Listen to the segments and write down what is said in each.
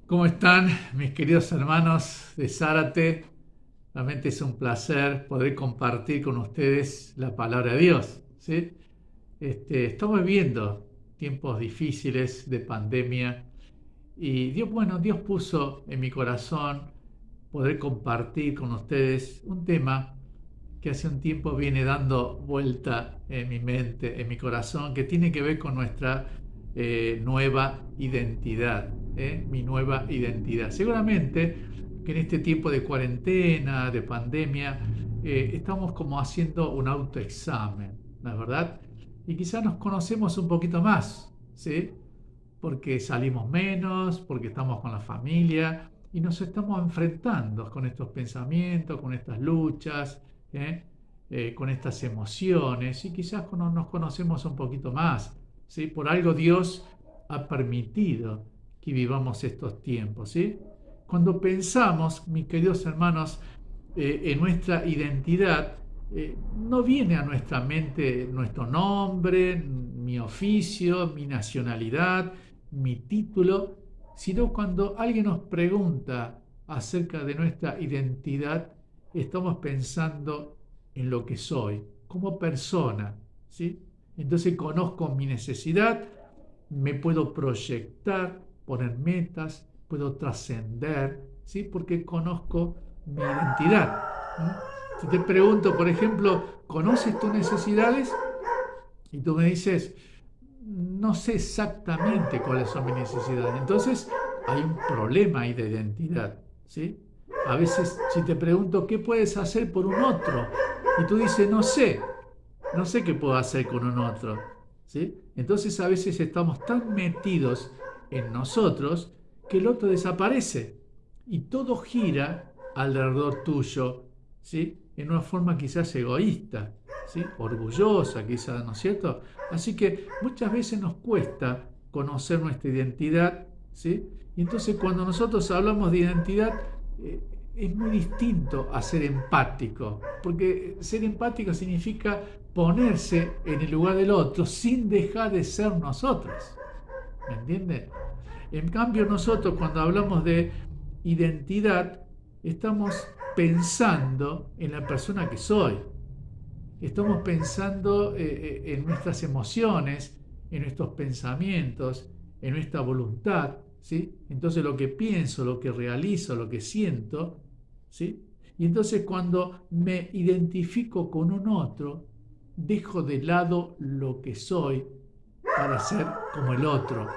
¿Cómo están mis queridos hermanos de Zárate? Realmente es un placer poder compartir con ustedes la palabra de Dios, ¿sí? Estamos viviendo tiempos difíciles de pandemia y Dios puso en mi corazón poder compartir con ustedes un tema que hace un tiempo viene dando vuelta en mi mente, en mi corazón, que tiene que ver con nuestra nueva identidad, mi nueva identidad. Seguramente que en este tiempo de cuarentena, de pandemia, estamos como haciendo un autoexamen, ¿la verdad? Y quizás nos conocemos un poquito más, ¿sí? Porque salimos menos, porque estamos con la familia y nos estamos enfrentando con estos pensamientos, con estas luchas, ¿eh? Con estas emociones y quizás nos conocemos un poquito más, ¿sí? Por algo Dios ha permitido que vivamos estos tiempos, ¿sí? Cuando pensamos, mis queridos hermanos, en nuestra identidad, no viene a nuestra mente nuestro nombre, mi oficio, mi nacionalidad, mi título, sino cuando alguien nos pregunta acerca de nuestra identidad, estamos pensando en lo que soy, como persona, ¿sí? Entonces conozco mi necesidad, me puedo proyectar, poner metas, puedo trascender, ¿sí? Porque conozco mi identidad. Si te pregunto, por ejemplo, ¿conoces tus necesidades? Y tú me dices, no sé exactamente cuáles son mis necesidades. Entonces hay un problema ahí de identidad, ¿sí? A veces si te pregunto, ¿qué puedes hacer por un otro? Y tú dices, no sé qué puedo hacer con un otro, ¿sí? Entonces a veces estamos tan metidos en nosotros que el otro desaparece y todo gira alrededor tuyo, ¿sí? En una forma quizás egoísta, ¿sí? Orgullosa quizás, ¿no es cierto? Así que muchas veces nos cuesta conocer nuestra identidad, ¿sí? Y entonces cuando nosotros hablamos de identidad, eh, es muy distinto a ser empático, porque ser empático significa ponerse en el lugar del otro sin dejar de ser nosotros. ¿Me entiende? En cambio, nosotros cuando hablamos de identidad, estamos pensando en la persona que soy. Estamos pensando en nuestras emociones, en nuestros pensamientos, en nuestra voluntad, ¿sí? Entonces lo que pienso, lo que realizo, lo que siento, ¿sí? Y entonces cuando me identifico con un otro, dejo de lado lo que soy para ser como el otro.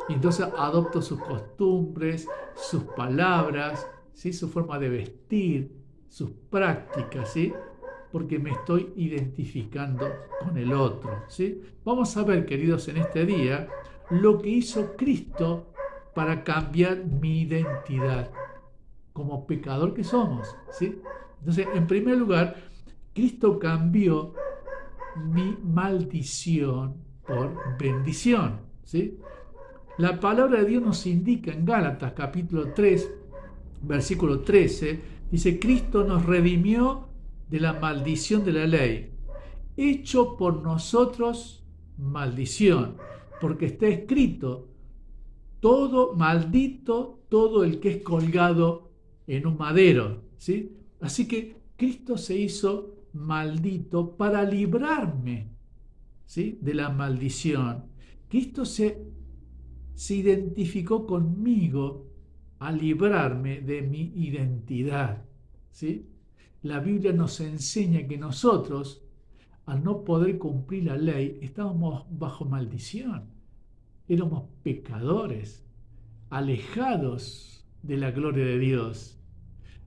Y entonces adopto sus costumbres, sus palabras, ¿sí? Su forma de vestir, sus prácticas, ¿sí? Porque me estoy identificando con el otro, ¿sí? Vamos a ver, queridos, en este día lo que hizo Cristo para cambiar mi identidad como pecador que somos, ¿sí? Entonces, en primer lugar, Cristo cambió mi maldición por bendición, ¿sí? La palabra de Dios nos indica en Gálatas capítulo 3, versículo 13, dice, Cristo nos redimió de la maldición de la ley, hecho por nosotros maldición, porque está escrito, todo maldito, todo el que es colgado en un madero, ¿sí? Así que Cristo se hizo maldito para librarme, ¿sí? De la maldición. Cristo se identificó conmigo a librarme de mi identidad, ¿sí? La Biblia nos enseña que nosotros, al no poder cumplir la ley, estábamos bajo maldición. Éramos pecadores, alejados de la gloria de Dios.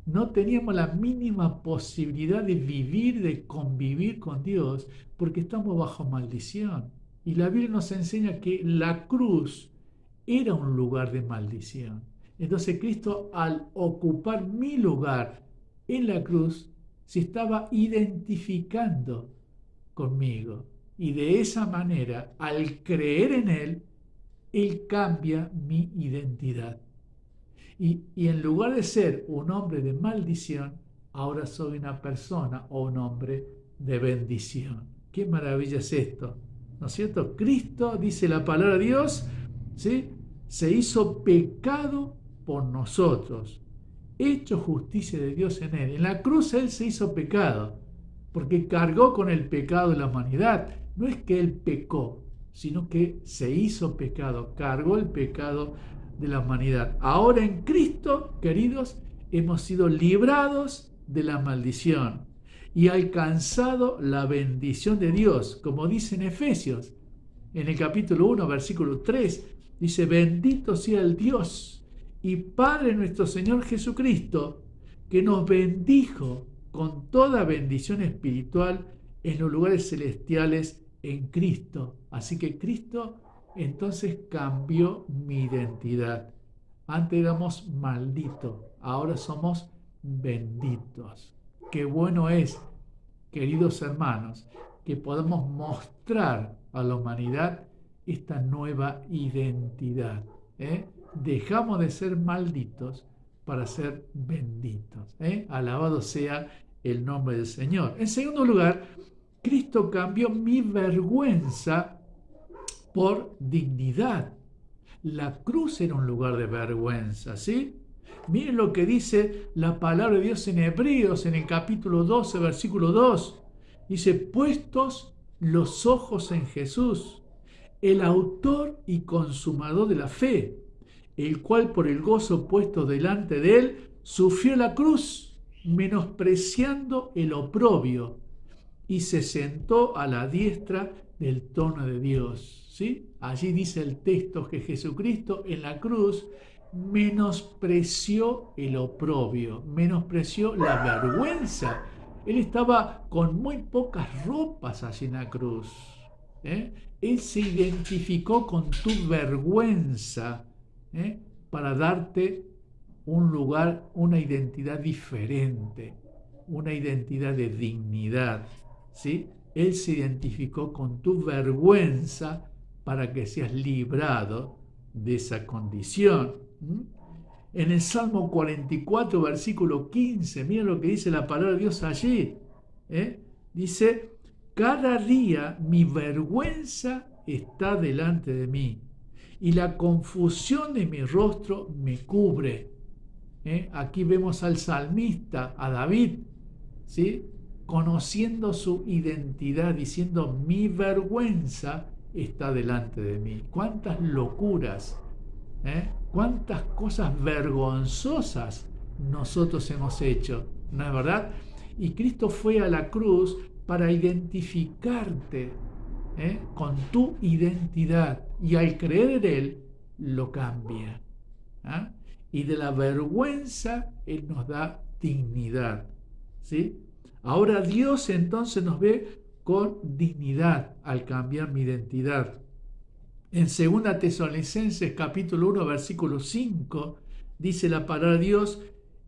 No teníamos la mínima posibilidad de vivir, de convivir con Dios, porque estamos bajo maldición. Y la Biblia nos enseña que la cruz era un lugar de maldición. Entonces Cristo, al ocupar mi lugar en la cruz, se estaba identificando conmigo. Y de esa manera, al creer en Él cambia mi identidad. Y en lugar de ser un hombre de maldición, ahora soy una persona o un hombre de bendición. Qué maravilla es esto, ¿no es cierto? Cristo, dice la palabra de Dios, ¿sí? Se hizo pecado por nosotros, hecho justicia de Dios en él. En la cruz él se hizo pecado, porque cargó con el pecado de la humanidad. No es que él pecó, sino que se hizo pecado, cargó el pecado de la humanidad. Ahora en Cristo, queridos, hemos sido librados de la maldición y alcanzado la bendición de Dios, como dice en Efesios, en el capítulo 1, versículo 3, dice: bendito sea el Dios y Padre nuestro Señor Jesucristo, que nos bendijo con toda bendición espiritual en los lugares celestiales en Cristo. Así que Cristo entonces cambió mi identidad. Antes éramos malditos, ahora somos benditos. Qué bueno es, queridos hermanos, que podamos mostrar a la humanidad esta nueva identidad. Dejamos de ser malditos para ser benditos. Alabado sea el nombre del Señor. En segundo lugar, Cristo cambió mi vergüenza por dignidad. La cruz era un lugar de vergüenza, ¿sí? Miren lo que dice la palabra de Dios en Hebreos, en el capítulo 12, versículo 2. Dice: puestos los ojos en Jesús, el autor y consumador de la fe, el cual por el gozo puesto delante de él sufrió la cruz, menospreciando el oprobio, y se sentó a la diestra del trono de Dios. ¿Sí? Allí dice el texto que Jesucristo en la cruz menospreció el oprobio, menospreció la vergüenza. Él estaba con muy pocas ropas allí en la cruz. Él se identificó con tu vergüenza para darte un lugar, una identidad diferente, una identidad de dignidad. ¿Sí? Él se identificó con tu vergüenza para que seas librado de esa condición. En el Salmo 44, versículo 15, miren lo que dice la palabra de Dios allí. Dice: cada día mi vergüenza está delante de mí y la confusión de mi rostro me cubre. Aquí vemos al salmista, a David, ¿sí?, conociendo su identidad, diciendo: mi vergüenza está delante de mí. Cuántas locuras, cuántas cosas vergonzosas nosotros hemos hecho, ¿no es verdad? Y Cristo fue a la cruz para identificarte con tu identidad, y al creer en Él lo cambia. Y de la vergüenza Él nos da dignidad, ¿sí? Ahora Dios entonces nos ve con dignidad al cambiar mi identidad. En 2 Tesalonicenses capítulo 1 versículo 5 dice la palabra de Dios: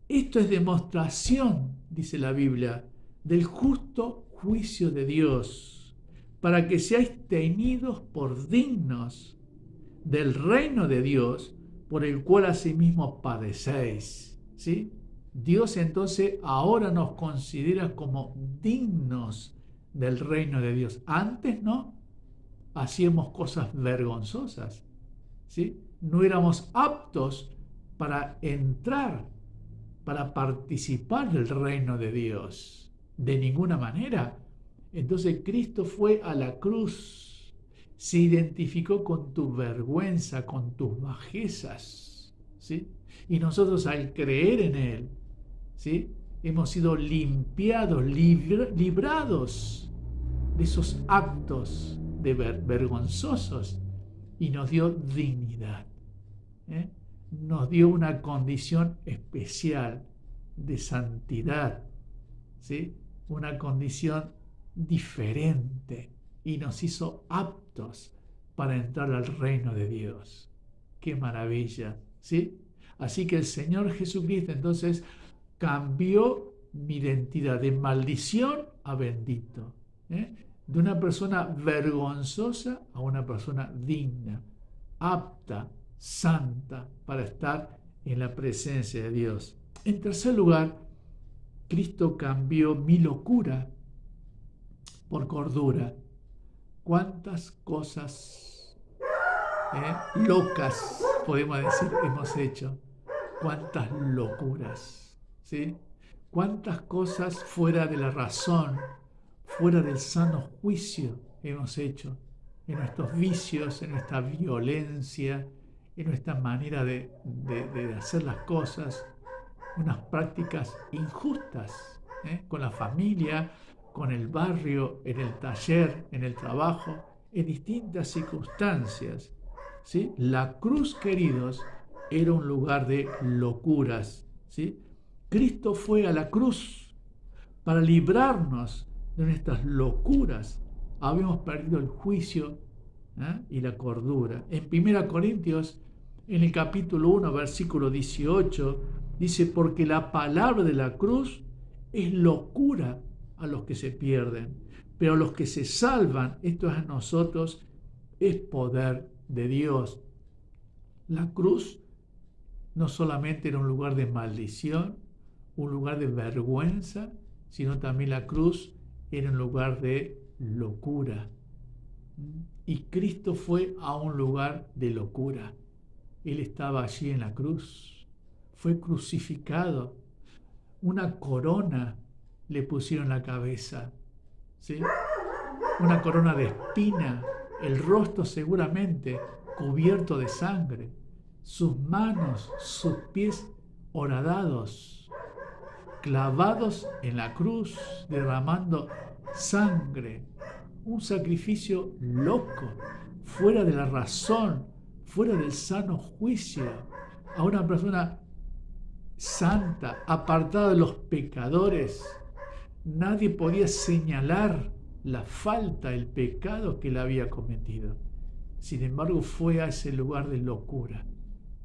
esto es demostración, dice la Biblia, del justo juicio de Dios, para que seáis tenidos por dignos del reino de Dios, por el cual asimismo padecéis. ¿Sí? Dios entonces ahora nos considera como dignos del reino de Dios. Antes no, hacíamos cosas vergonzosas, ¿sí? No éramos aptos para entrar, para participar del reino de Dios, de ninguna manera. Entonces Cristo fue a la cruz, se identificó con tu vergüenza, con tus bajezas, ¿sí? Y nosotros, al creer en Él, ¿sí?, hemos sido limpiados, librados de esos actos vergonzosos, y nos dio dignidad, nos dio una condición especial de santidad, ¿sí?, una condición diferente, y nos hizo aptos para entrar al reino de Dios. ¡Qué maravilla! ¿Sí? Así que el Señor Jesucristo entonces cambió mi identidad de maldición a bendito, de una persona vergonzosa a una persona digna, apta, santa para estar en la presencia de Dios. En tercer lugar, Cristo cambió mi locura por cordura. ¿Cuántas cosas locas, podemos decir, hemos hecho? cuántas locuras, ¿sí? Cuántas cosas fuera de la razón, fuera del sano juicio hemos hecho en nuestros vicios, en nuestra violencia, en nuestra manera de hacer las cosas, unas prácticas injustas, con la familia, con el barrio, en el taller, en el trabajo, en distintas circunstancias, ¿sí? La cruz, queridos, era un lugar de locuras, ¿sí? Cristo fue a la cruz para librarnos de nuestras locuras. Habíamos perdido el juicio, y la cordura. En 1 Corintios, en el capítulo 1, versículo 18, dice, porque la palabra de la cruz es locura a los que se pierden, pero a los que se salvan, esto es a nosotros, es poder de Dios. La cruz no solamente era un lugar de maldición, un lugar de vergüenza, sino también la cruz era un lugar de locura. Y Cristo fue a un lugar de locura. Él estaba allí en la cruz, fue crucificado, una corona le pusieron en la cabeza, ¿sí? Una corona de espina, el rostro seguramente cubierto de sangre, sus manos, sus pies horadados, clavados en la cruz, derramando sangre. Un sacrificio loco, fuera de la razón, fuera del sano juicio, a una persona santa, apartada de los pecadores. Nadie podía señalar la falta, el pecado que él había cometido. Sin embargo, fue a ese lugar de locura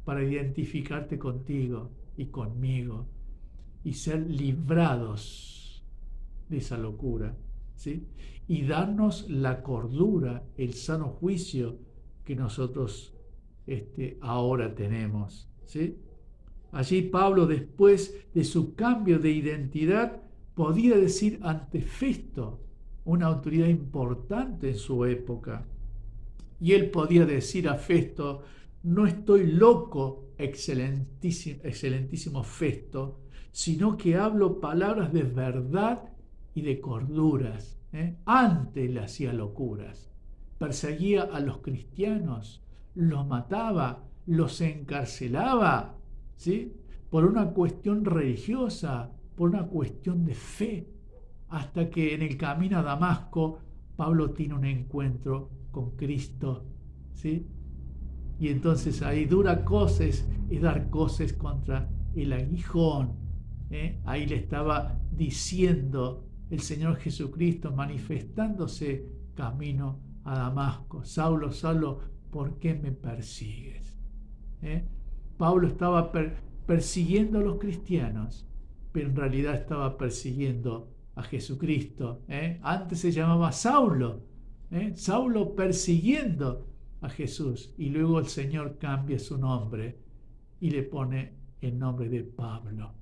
para identificarte contigo y conmigo y ser librados de esa locura, ¿sí? Y darnos la cordura, el sano juicio que nosotros ahora tenemos, ¿sí? Allí Pablo, después de su cambio de identidad, podía decir ante Festo, una autoridad importante en su época, y él podía decir a Festo, no estoy loco, excelentísimo Festo, sino que hablo palabras de verdad y de corduras. Antes le hacía locuras, perseguía a los cristianos, los mataba, los encarcelaba, ¿sí? Por una cuestión religiosa, por una cuestión de fe, hasta que en el camino a Damasco Pablo tiene un encuentro con Cristo, ¿sí? Y entonces ahí dura cosas y dar cosas contra el aguijón. Ahí le estaba diciendo el Señor Jesucristo, manifestándose camino a Damasco. Saulo, Saulo, ¿por qué me persigues? Pablo estaba persiguiendo a los cristianos, pero en realidad estaba persiguiendo a Jesucristo. Antes se llamaba Saulo, Saulo persiguiendo a Jesús, y luego el Señor cambia su nombre y le pone el nombre de Pablo,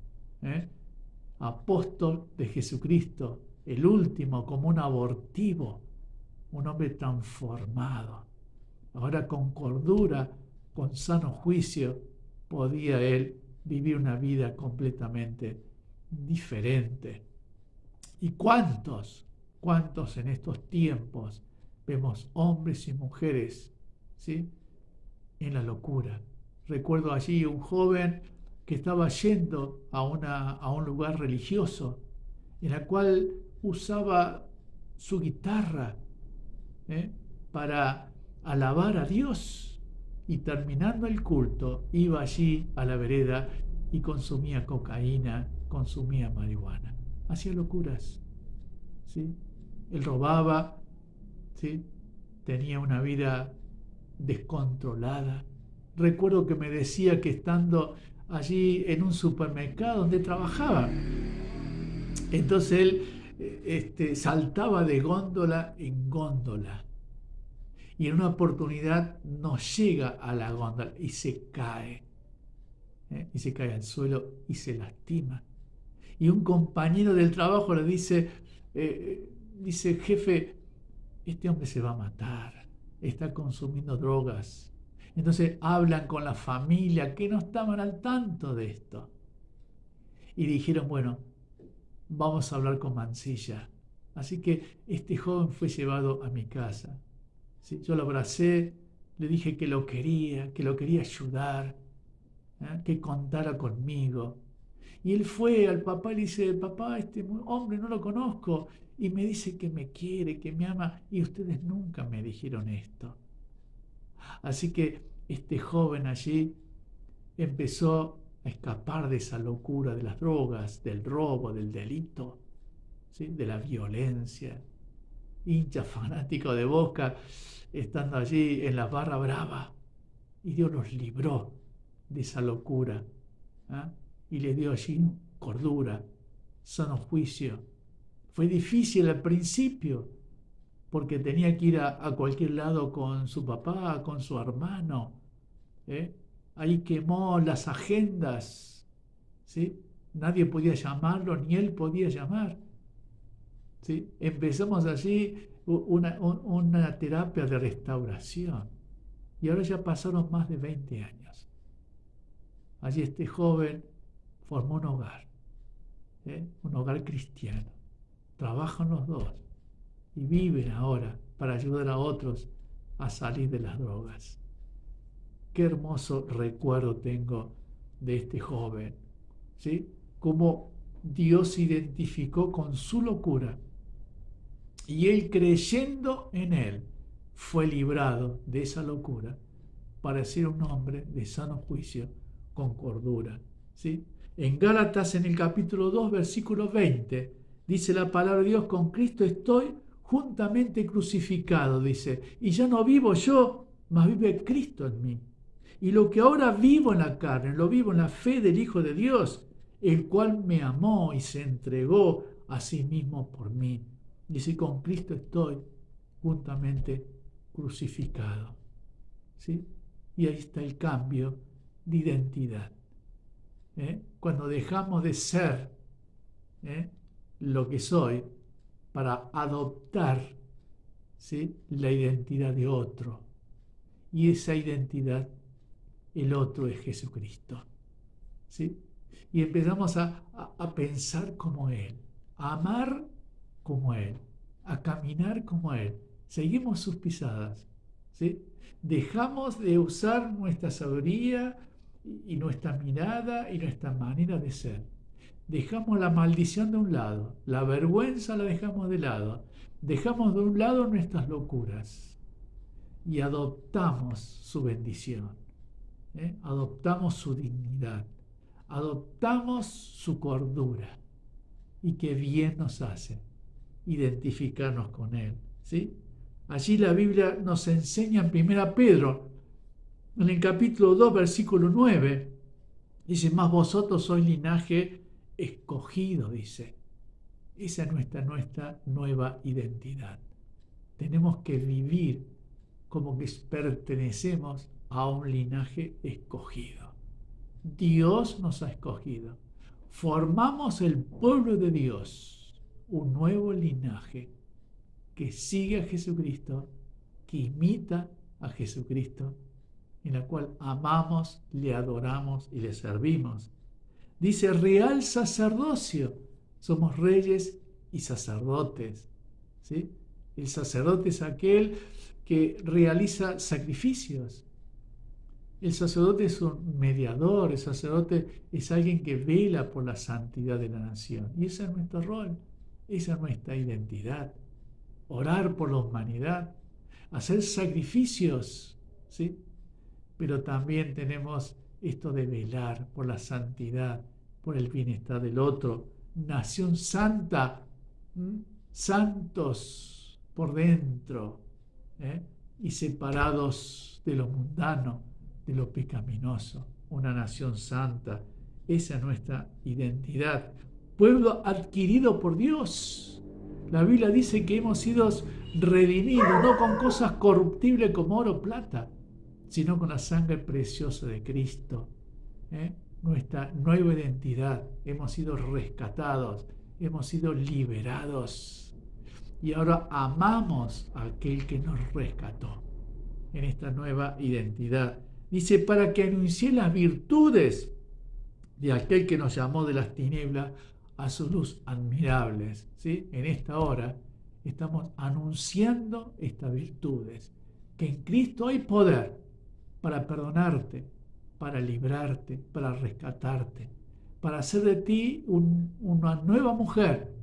apóstol de Jesucristo, el último, como un abortivo, un hombre transformado. Ahora con cordura, con sano juicio, podía él vivir una vida completamente diferente. ¿Y cuántos en estos tiempos vemos hombres y mujeres, ¿sí?, en la locura? Recuerdo allí un joven que estaba yendo a un lugar religioso, en la cual usaba su guitarra para alabar a Dios, y terminando el culto iba allí a la vereda y consumía cocaína, consumía marihuana, hacía locuras, ¿sí? Él robaba, ¿sí? Tenía una vida descontrolada. Recuerdo que me decía que estando allí en un supermercado donde trabajaba, entonces él saltaba de góndola en góndola, y en una oportunidad no llega a la góndola y se cae, al suelo y se lastima. Y un compañero del trabajo le dice, jefe, este hombre se va a matar, está consumiendo drogas. Entonces hablan con la familia que no estaban al tanto de esto. Y dijeron, bueno, vamos a hablar con Mansilla. Así que este joven fue llevado a mi casa. ¿Sí? Yo lo abracé, le dije que lo quería ayudar, que contara conmigo. Y él fue al papá y le dice, papá, este hombre no lo conozco. Y me dice que me quiere, que me ama. Y ustedes nunca me dijeron esto. Así que este joven allí empezó a escapar de esa locura de las drogas, del robo, del delito, ¿sí? De la violencia. Hincha fanático de Boca, estando allí en la barra brava. Y Dios los libró de esa locura. ¿Ah? Y les dio allí cordura, sano juicio. Fue difícil al principio, porque tenía que ir a cualquier lado con su papá, con su hermano. ¿Eh? Ahí quemó las agendas, ¿sí? Nadie podía llamarlo, ni él podía llamar. ¿Sí? Empezamos allí una terapia de restauración. Y ahora ya pasaron más de 20 años. Allí este joven formó un hogar cristiano. Trabajan los dos y viven ahora para ayudar a otros a salir de las drogas. Qué hermoso recuerdo tengo de este joven, ¿sí? Cómo Dios se identificó con su locura y él, creyendo en él, fue librado de esa locura para ser un hombre de sano juicio, con cordura, ¿sí? En Gálatas, en el capítulo 2, versículo 20, dice la palabra de Dios: con Cristo estoy juntamente crucificado, dice, y ya no vivo yo, mas vive Cristo en mí. Y lo que ahora vivo en la carne, lo vivo en la fe del Hijo de Dios, el cual me amó y se entregó a sí mismo por mí. Dice, con Cristo estoy juntamente crucificado. ¿Sí? Y ahí está el cambio de identidad. Cuando dejamos de ser lo que soy para adoptar, ¿sí?, la identidad de otro. Y esa identidad, el otro es Jesucristo. ¿Sí? Y empezamos a pensar como Él, a amar como Él, a caminar como Él. Seguimos sus pisadas. ¿Sí? Dejamos de usar nuestra sabiduría y nuestra mirada y nuestra manera de ser. Dejamos la maldición de un lado, la vergüenza la dejamos de lado, dejamos de un lado nuestras locuras y adoptamos su bendición, adoptamos su dignidad, adoptamos su cordura. Y qué bien nos hace identificarnos con Él, ¿sí? Allí la Biblia nos enseña en 1 Pedro, en el capítulo 2, versículo 9, dice, mas vosotros sois linaje escogido, dice. Esa es nuestra nueva identidad. Tenemos que vivir como que pertenecemos a un linaje escogido. Dios nos ha escogido. Formamos el pueblo de Dios, un nuevo linaje que sigue a Jesucristo, que imita a Jesucristo, en la cual amamos, le adoramos y le servimos. Dice real sacerdocio, somos reyes y sacerdotes, ¿sí? El sacerdote es aquel que realiza sacrificios. El sacerdote es un mediador, el sacerdote es alguien que vela por la santidad de la nación. Y ese es nuestro rol, esa es nuestra identidad. Orar por la humanidad, hacer sacrificios, ¿sí? Pero también tenemos esto de velar por la santidad, por el bienestar del otro. Nación santa, santos por dentro, y separados de lo mundano, de lo pecaminoso. Una nación santa, esa es nuestra identidad. Pueblo adquirido por Dios. La Biblia dice que hemos sido redimidos, no con cosas corruptibles como oro o plata, sino con la sangre preciosa de Cristo. Nuestra nueva identidad. Hemos sido rescatados, hemos sido liberados. Y ahora amamos a aquel que nos rescató en esta nueva identidad. Dice, para que anuncie las virtudes de aquel que nos llamó de las tinieblas a su luz admirables. ¿Sí? En esta hora estamos anunciando estas virtudes, que en Cristo hay poder para perdonarte, para librarte, para rescatarte, para hacer de ti una nueva mujer,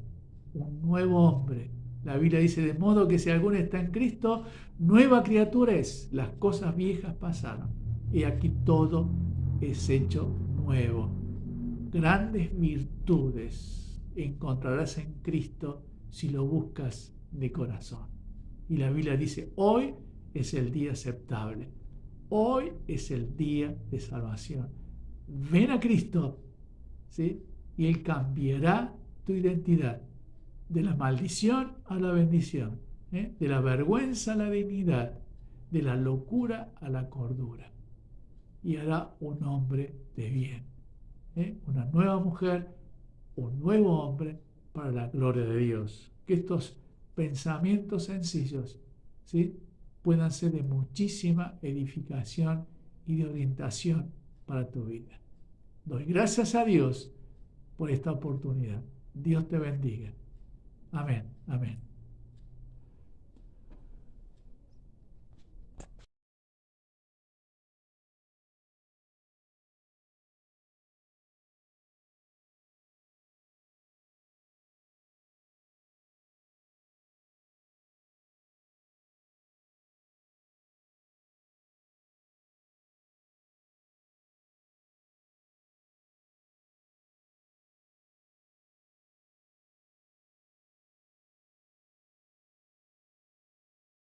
un nuevo hombre. La Biblia dice, de modo que si alguno está en Cristo, nueva criatura es. Las cosas viejas pasaron y aquí todo es hecho nuevo. Grandes virtudes encontrarás en Cristo si lo buscas de corazón. Y la Biblia dice, hoy es el día aceptable. Hoy es el día de salvación. Ven a Cristo, ¿sí? Y Él cambiará tu identidad de la maldición a la bendición, de la vergüenza a la dignidad, de la locura a la cordura. Y hará un hombre de bien, una nueva mujer, un nuevo hombre para la gloria de Dios. Que estos pensamientos sencillos, ¿sí?, puedan ser de muchísima edificación y de orientación para tu vida. Doy gracias a Dios por esta oportunidad. Dios te bendiga. Amén. Amén.